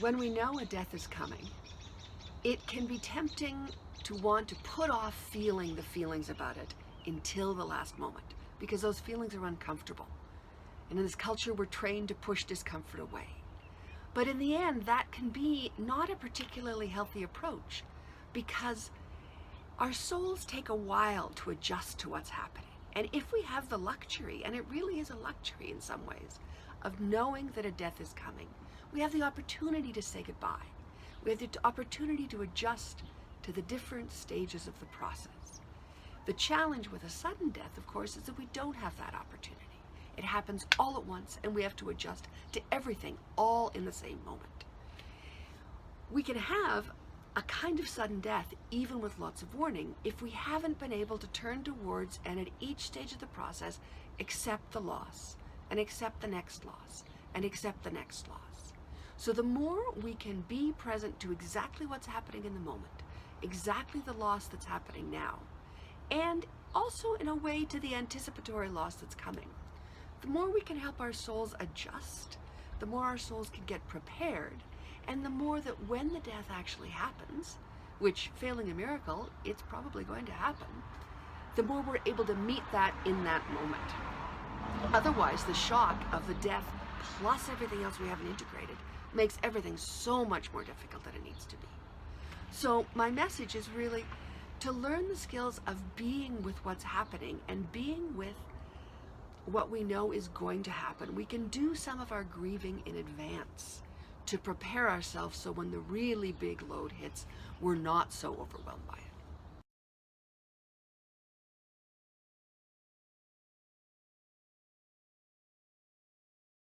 When we know a death is coming, it can be tempting to want to put off feeling the feelings about it until the last moment, because those feelings are uncomfortable. And in this culture, we're trained to push discomfort away. But in the end, that can be not a particularly healthy approach, because our souls take a while to adjust to what's happening. And if we have the luxury, and it really is a luxury in some ways, of knowing that a death is coming, we have the opportunity to say goodbye. We have the opportunity to adjust to the different stages of the process. The challenge with a sudden death, of course, is that we don't have that opportunity. It happens all at once, and we have to adjust to everything all in the same moment. We can have a kind of sudden death, even with lots of warning, if we haven't been able to turn towards and at each stage of the process accept the loss, and accept the next loss, and accept the next loss. So the more we can be present to exactly what's happening in the moment, exactly the loss that's happening now, and also in a way to the anticipatory loss that's coming, the more we can help our souls adjust, the more our souls can get prepared, and the more that when the death actually happens, which, failing a miracle, it's probably going to happen, the more we're able to meet that in that moment. Otherwise, the shock of the death plus everything else we haven't integrated makes everything so much more difficult than it needs to be. So my message is really to learn the skills of being with what's happening and being with what we know is going to happen. We can do some of our grieving in advance to prepare ourselves so when the really big load hits, we're not so overwhelmed by it.